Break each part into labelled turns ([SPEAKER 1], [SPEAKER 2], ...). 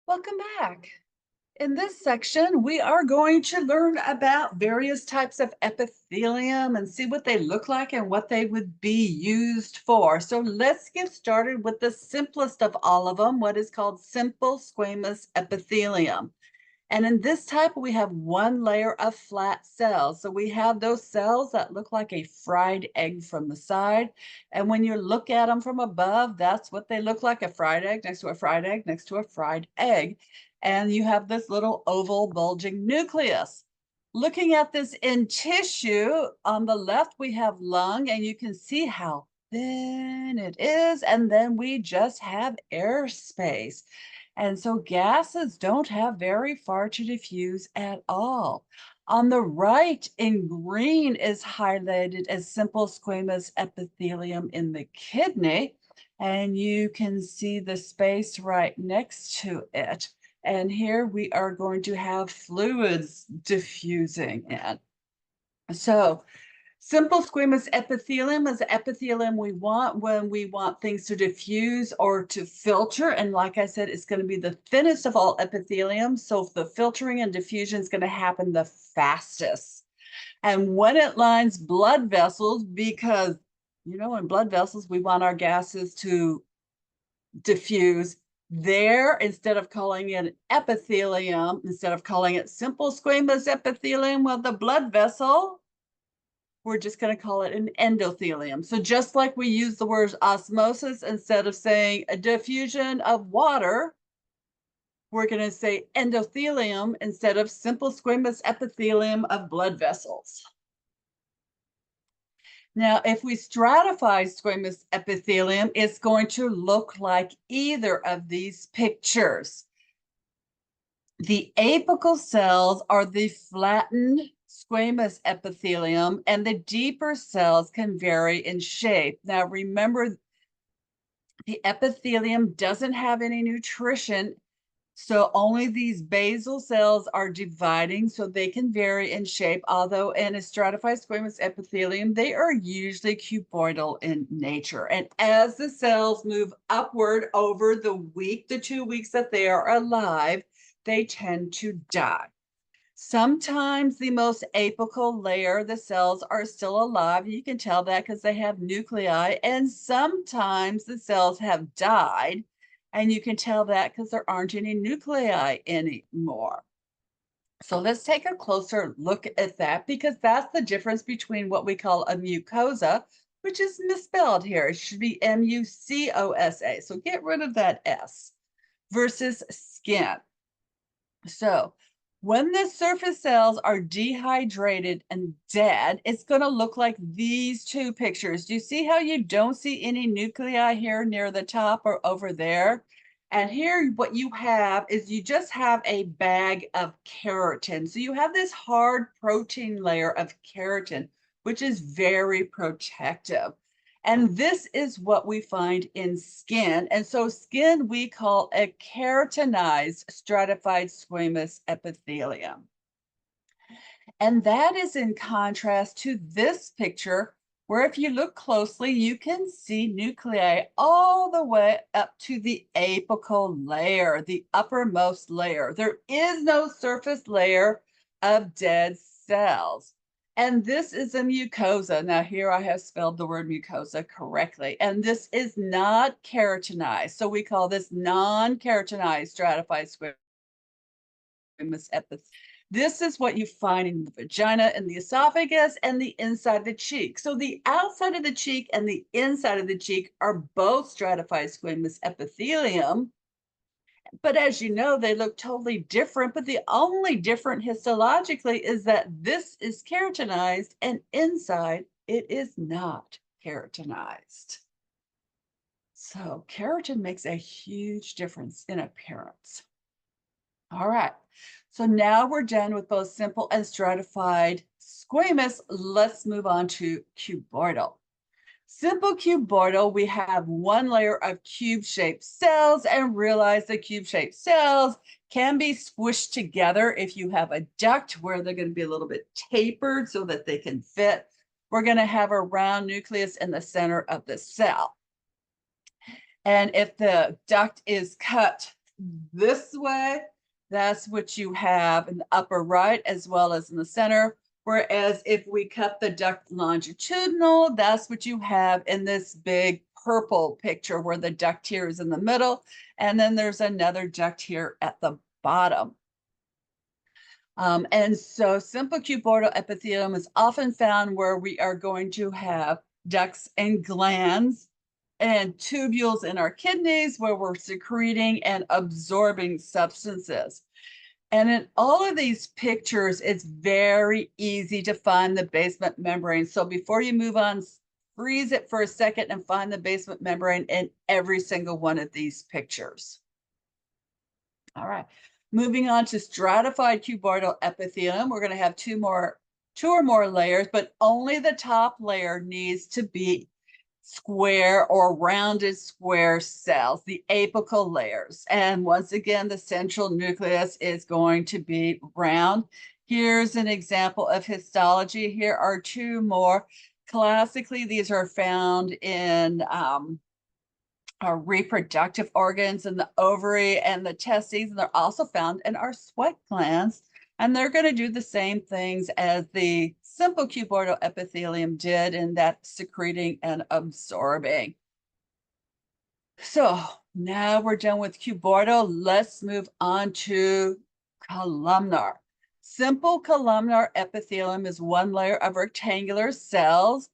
[SPEAKER 1] Welcome back. In this section, we are going to learn about various types of epithelium and see what they look like and what they would be used for. So let's get started with the simplest of all of them, what is called simple squamous epithelium. And in this type, we have one layer of flat cells. So we have those cells that look like a fried egg from the side. And when you look at them from above, that's what they look like, a fried egg next to a fried egg next to a fried egg. And you have this little oval bulging nucleus. Looking at this in tissue, on the left, we have lung, and you can see how thin it is. And then we just have airspace. And so gases don't have very far to diffuse at all. On the right in green is highlighted as simple squamous epithelium in the kidney. And you can see the space right next to it. And here we are going to have fluids diffusing in. So simple squamous epithelium is the epithelium we want when we want things to diffuse or to filter. And like I said, it's going to be the thinnest of all epithelium. So the filtering and diffusion is going to happen the fastest. And when it lines blood vessels, because, in blood vessels, we want our gases to diffuse there, instead of calling it epithelium, instead of calling it simple squamous epithelium, well, the blood vessel, we're just going to call it an endothelium. So just like we use the word osmosis, instead of saying a diffusion of water, we're going to say endothelium instead of simple squamous epithelium of blood vessels. Now, if we stratify squamous epithelium, it's going to look like either of these pictures. The apical cells are the flattened squamous epithelium, and the deeper cells can vary in shape. Now, remember, the epithelium doesn't have any nutrition, so only these basal cells are dividing, so they can vary in shape. Although in a stratified squamous epithelium, they are usually cuboidal in nature. And as the cells move upward over the 2 weeks that they are alive, they tend to die. Sometimes the most apical layer, the cells are still alive. You can tell that because they have nuclei. And sometimes the cells have died. And you can tell that because there aren't any nuclei anymore. So let's take a closer look at that, because that's the difference between what we call a mucosa, which is misspelled here. It should be M-U-C-O-S-A. So get rid of that S, versus skin. So when the surface cells are dehydrated and dead, it's going to look like these two pictures. Do you see how you don't see any nuclei here near the top or over there? And here what you have is you just have a bag of keratin. So you have this hard protein layer of keratin, which is very protective. And this is what we find in skin. And so skin we call a keratinized stratified squamous epithelium. And that is in contrast to this picture, where if you look closely, you can see nuclei all the way up to the apical layer, the uppermost layer. There is no surface layer of dead cells. And this is a mucosa. Now here I have spelled the word mucosa correctly. And this is not keratinized. So we call this non-keratinized stratified squamous epithelium. This is what you find in the vagina and the esophagus and the inside of the cheek. So the outside of the cheek and the inside of the cheek are both stratified squamous epithelium. But as you know, they look totally different. But the only different histologically is that this is keratinized and inside it is not keratinized. So keratin makes a huge difference in appearance. All right. So now we're done with both simple and stratified squamous. Let's move on to cuboidal. Simple cuboidal, we have one layer of cube-shaped cells, and realize the cube-shaped cells can be squished together if you have a duct where they're going to be a little bit tapered so that they can fit. We're going to have a round nucleus in the center of the cell. And if the duct is cut this way, that's what you have in the upper right as well as in the center. Whereas if we cut the duct longitudinal, that's what you have in this big purple picture where the duct here is in the middle. And then there's another duct here at the bottom. And so simple cuboidal epithelium is often found where we are going to have ducts and glands and tubules in our kidneys where we're secreting and absorbing substances. And in all of these pictures, it's very easy to find the basement membrane. So before you move on, freeze it for a second and find the basement membrane in every single one of these pictures. All right, moving on to stratified cuboidal epithelium. We're going to have two or more layers, but only the top layer needs to be square or rounded square cells, the apical layers. And once again, the central nucleus is going to be round. Here's an example of histology. Here are two more. Classically, these are found in our reproductive organs in the ovary and the testes, and they're also found in our sweat glands. And they're going to do the same things as the simple cuboidal epithelium did in that secreting and absorbing. So now we're done with cuboidal. Let's move on to columnar. Simple columnar epithelium is one layer of rectangular cells.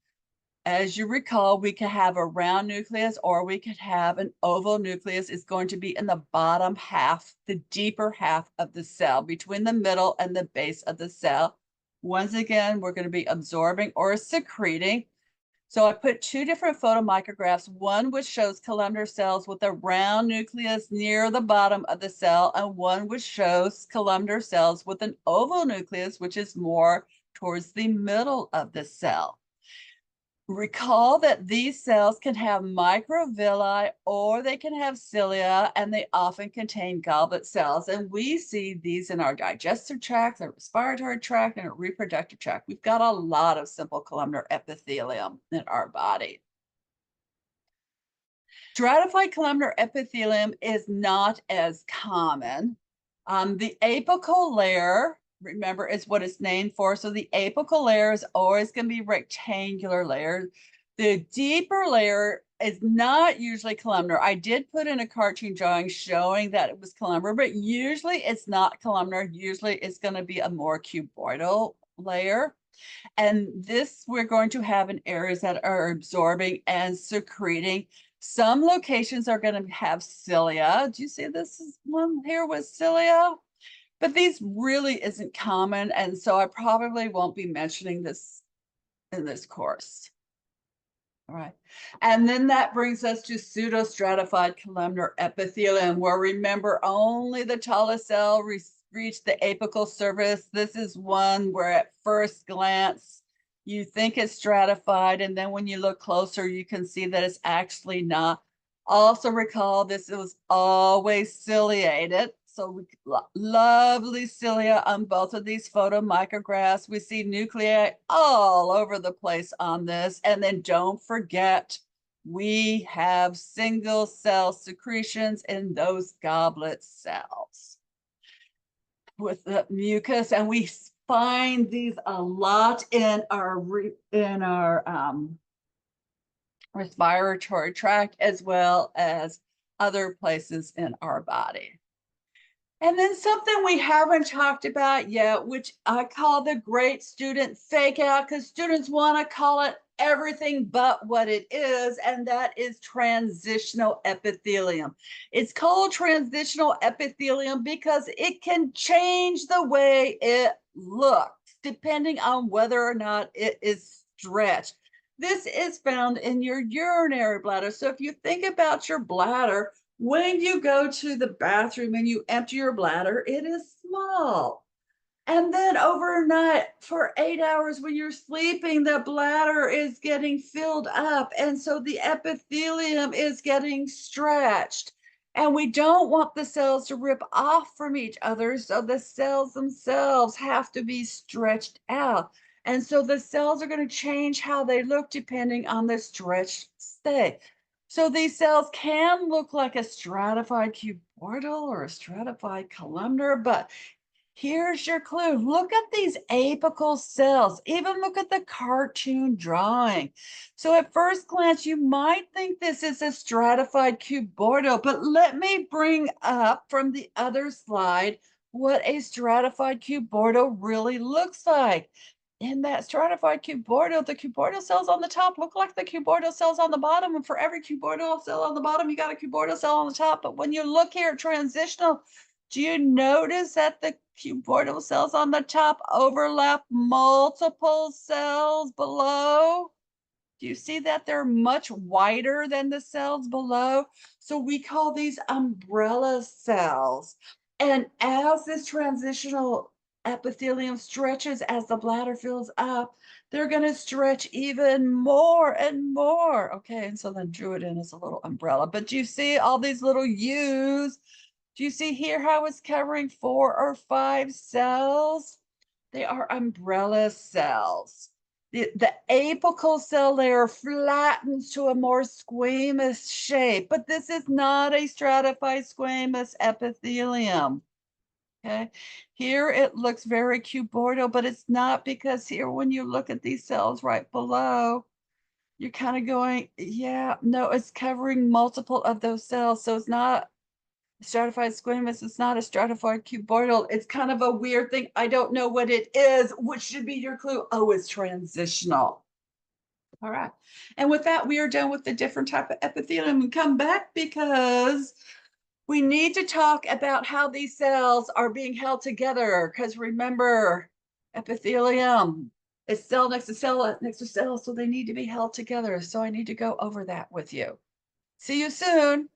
[SPEAKER 1] As you recall, we could have a round nucleus or we could have an oval nucleus. It's going to be in the bottom half, the deeper half of the cell, between the middle and the base of the cell. Once again, we're going to be absorbing or secreting. So I put two different photomicrographs, one which shows columnar cells with a round nucleus near the bottom of the cell, and one which shows columnar cells with an oval nucleus, which is more towards the middle of the cell. Recall that these cells can have microvilli or they can have cilia, and they often contain goblet cells. And we see these in our digestive tract, our respiratory tract, and our reproductive tract. We've got a lot of simple columnar epithelium in our body. Stratified columnar epithelium is not as common. The apical layer, remember, is what it's named for. So the apical layer is always going to be rectangular layer. The deeper layer is not usually columnar. I did put in a cartoon drawing showing that it was columnar, but usually it's not columnar. Usually it's going to be a more cuboidal layer. And this we're going to have in areas that are absorbing and secreting. Some locations are going to have cilia. Do you see this one here with cilia? But these really isn't common, and so I probably won't be mentioning this in this course. All right, and then that brings us to pseudostratified columnar epithelium, where remember only the tallest cell reach the apical surface. This is one where at first glance you think it's stratified, and then when you look closer, you can see that it's actually not. Also recall this was always ciliated. So lovely cilia on both of these photomicrographs. We see nuclei all over the place on this. And then don't forget, we have single cell secretions in those goblet cells with the mucus. And we find these a lot in our respiratory tract as well as other places in our body. And then something we haven't talked about yet, which I call the great student fake out, because students want to call it everything but what it is, and that is transitional epithelium. It's called transitional epithelium because it can change the way it looks depending on whether or not it is stretched. This is found in your urinary bladder. So if you think about your bladder, when you go to the bathroom and you empty your bladder, it is small. And then overnight for 8 hours when you're sleeping, the bladder is getting filled up. And so the epithelium is getting stretched. And we don't want the cells to rip off from each other. So the cells themselves have to be stretched out. And so the cells are going to change how they look depending on the stretched state. So these cells can look like a stratified cuboidal or a stratified columnar, but here's your clue. Look at these apical cells. Even look at the cartoon drawing. So at first glance, you might think this is a stratified cuboidal, but let me bring up from the other slide what a stratified cuboidal really looks like. In that stratified cuboidal, the cuboidal cells on the top look like the cuboidal cells on the bottom. And for every cuboidal cell on the bottom, you got a cuboidal cell on the top. But when you look here at transitional, do you notice that the cuboidal cells on the top overlap multiple cells below? Do you see that they're much wider than the cells below? So we call these umbrella cells. And as this transitional epithelium stretches, as the bladder fills up, they're going to stretch even more and more. Okay, and so then drew it in as a little umbrella. But do you see all these little U's? Do you see here how it's covering 4 or 5 cells? They are umbrella cells. The apical cell layer flattens to a more squamous shape, but this is not a stratified squamous epithelium. Okay, here it looks very cuboidal, but it's not, because here, when you look at these cells right below, you're kind of going, yeah, no, it's covering multiple of those cells. So it's not stratified squamous. It's not a stratified cuboidal. It's kind of a weird thing. I don't know what it is, which should be your clue. Oh, it's transitional. All right. And with that, we are done with the different type of epithelium, and come back because we need to talk about how these cells are being held together. Because remember, epithelium is cell next to cell next to cell, so they need to be held together. So I need to go over that with you. See you soon.